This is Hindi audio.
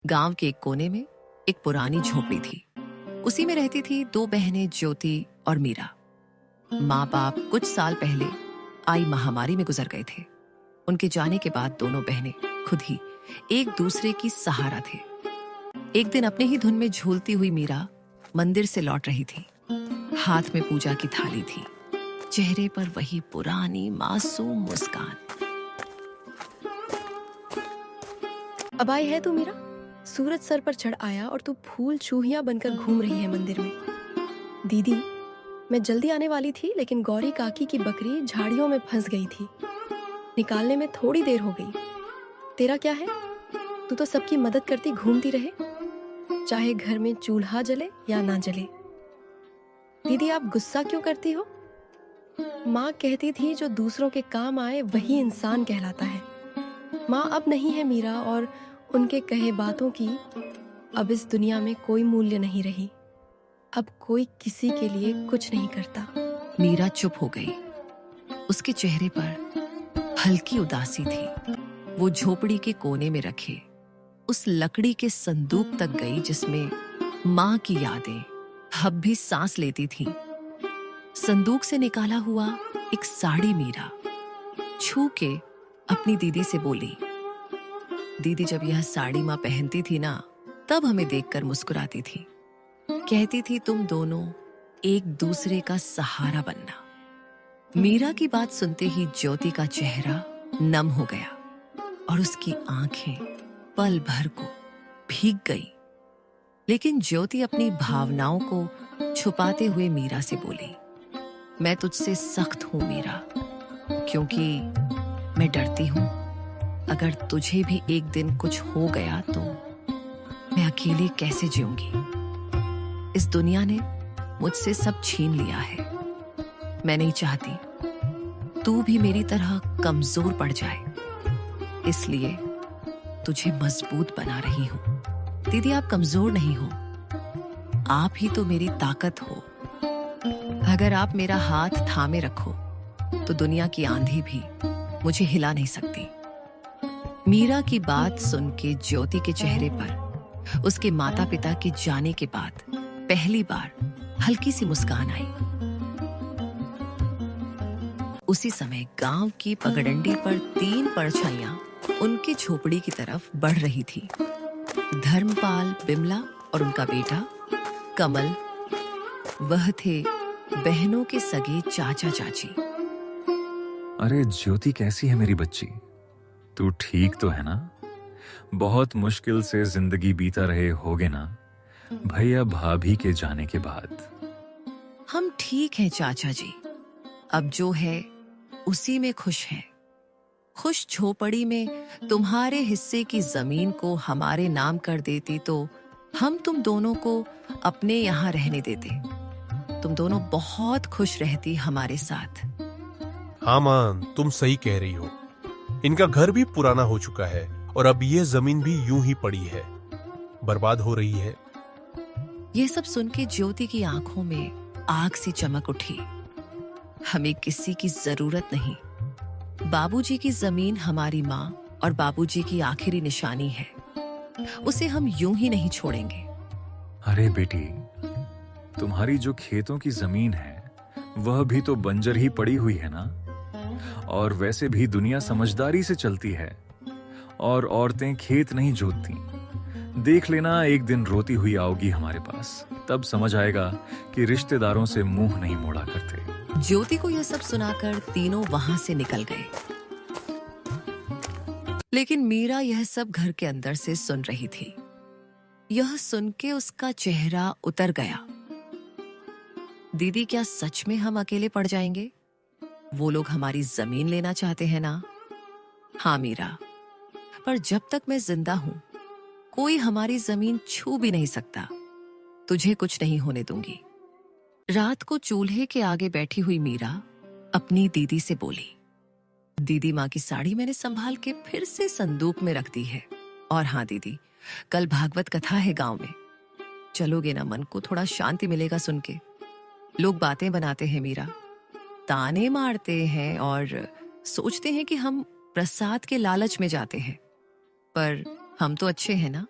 गांव के एक कोने में एक पुरानी झोपड़ी थी। उसी में रहती थी दो बहनें, ज्योति और मीरा। माँ बाप कुछ साल पहले आई महामारी में गुजर गए थे। उनके जाने के बाद दोनों बहनें खुद ही एक दूसरे की सहारा थे। एक दिन अपने ही धुन में झूलती हुई मीरा मंदिर से लौट रही थी। हाथ में पूजा की थाली थी, चेहरे पर वही पुरानी मासूम मुस्कान। अब आई है तू मीरा? सूरज सर पर चढ़ आया और तू फूल चूहिया बनकर घूम रही है मंदिर में। दीदी, मैं जल्दी आने वाली थी लेकिन गौरी काकी की बकरी झाड़ियों में फंस गई थी। निकालने में थोड़ी देर हो गई। तेरा क्या है? तू तो सबकी मदद करती घूमती रहे, चाहे घर में चूल्हा जले या ना जले। दीदी, आप गुस्सा क्यों करती हो? माँ कहती थी जो दूसरों के काम आए वही इंसान कहलाता है। माँ अब नहीं है मीरा, और उनके कहे बातों की अब इस दुनिया में कोई मूल्य नहीं रही। अब कोई किसी के लिए कुछ नहीं करता। मीरा चुप हो गई। उसके चेहरे पर हल्की उदासी थी। वो झोपड़ी के कोने में रखे उस लकड़ी के संदूक तक गई जिसमें माँ की यादें अब भी सांस लेती थीं। संदूक से निकाला हुआ एक साड़ी मीरा छू के अपनी दीदी से बोली, दीदी, जब यह साड़ी माँ पहनती थी ना, तब हमें देखकर मुस्कुराती थी। कहती थी तुम दोनों एक दूसरे का सहारा बनना। मीरा की बात सुनते ही ज्योति का चेहरा नम हो गया और उसकी आंखें पल भर को भीग गई। लेकिन ज्योति अपनी भावनाओं को छुपाते हुए मीरा से बोली, मैं तुझसे सख्त हूं मीरा, क्योंकि मैं डरती हूं अगर तुझे भी एक दिन कुछ हो गया तो मैं अकेले कैसे जीऊंगी। इस दुनिया ने मुझसे सब छीन लिया है। मैं नहीं चाहती तू भी मेरी तरह कमजोर पड़ जाए, इसलिए तुझे मजबूत बना रही हूं। दीदी, आप कमजोर नहीं हो, आप ही तो मेरी ताकत हो। अगर आप मेरा हाथ थामे रखो तो दुनिया की आंधी भी मुझे हिला नहीं सकती। मीरा की बात सुन के ज्योति के चेहरे पर उसके माता पिता के जाने के बाद पहली बार हल्की सी मुस्कान आई। उसी समय गांव की पगडंडी पर 3 परछाइयां उनकी झोपड़ी की तरफ बढ़ रही थी। धर्मपाल, बिमला और उनका बेटा कमल। वह थे बहनों के सगे चाचा चाची। अरे ज्योति, कैसी है मेरी बच्ची? तू ठीक तो है ना? बहुत मुश्किल से जिंदगी बीता रहे होगे ना भैया भाभी के जाने के बाद। हम ठीक हैं चाचा जी, अब जो है उसी में खुश हैं। खुश झोपड़ी में तुम्हारे हिस्से की जमीन को हमारे नाम कर देती तो हम तुम दोनों को अपने यहाँ रहने देते। तुम दोनों बहुत खुश रहती हमारे साथ। हाँ मां, तुम सही कह रही हो। इनका घर भी पुराना हो चुका है और अब ये जमीन भी यूं ही पड़ी है, बर्बाद हो रही है। यह सब सुन के ज्योति की आंखों में आग सी चमक उठी। हमें किसी की जरूरत नहीं। बाबूजी की जमीन हमारी माँ और बाबूजी की आखिरी निशानी है। उसे हम यूं ही नहीं छोड़ेंगे। अरे बेटी, तुम्हारी जो खेतों की जमीन है वह भी तो बंजर ही पड़ी हुई है ना। और वैसे भी दुनिया समझदारी से चलती है और औरतें खेत नहीं जोतती। देख लेना, एक दिन रोती हुई आओगी हमारे पास, तब समझ आएगा कि रिश्तेदारों से मुंह नहीं मोड़ा करते। ज्योति को यह सब सुनाकर तीनों वहां से निकल गए। लेकिन मीरा यह सब घर के अंदर से सुन रही थी। यह सुन के उसका चेहरा उतर गया। दीदी, क्या सच में हम अकेले पड़ जाएंगे? वो लोग हमारी जमीन लेना चाहते हैं ना? हाँ मीरा, पर जब तक मैं जिंदा हूं कोई हमारी जमीन छू भी नहीं सकता। तुझे कुछ नहीं होने दूंगी। रात को चूल्हे के आगे बैठी हुई मीरा अपनी दीदी से बोली, दीदी, माँ की साड़ी मैंने संभाल के फिर से संदूक में रख दी है। और हाँ दीदी, कल भागवत कथा है गांव में, चलोगे ना? मन को थोड़ा शांति मिलेगा सुन के। लोग बातें बनाते हैं मीरा, ताने मारते हैं और सोचते हैं कि हम प्रसाद के लालच में जाते हैं, पर हम तो अच्छे हैं ना।